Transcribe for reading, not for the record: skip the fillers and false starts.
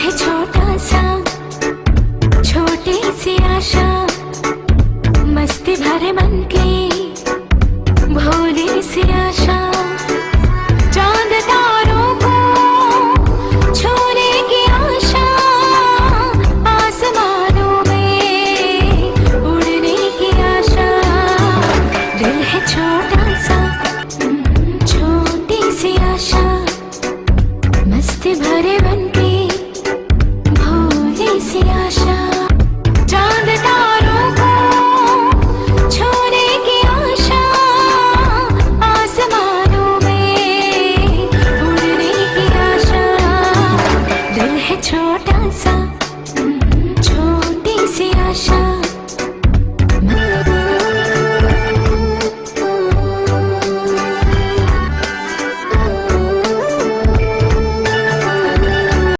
है छोटा सा, छोटी सी आशा, मस्ती भरे मन की भोली सी आशा। चांद तारों को छूने की आशा, आसमानों में उड़ने की आशा। दिल है छोटा सा, छोटी सी आशा, मस्ती भरे मन की भोली सी आशा। चांद तारों को छूने की आशा, आसमानों में उड़ने की आशा। दिल है छोटा सा,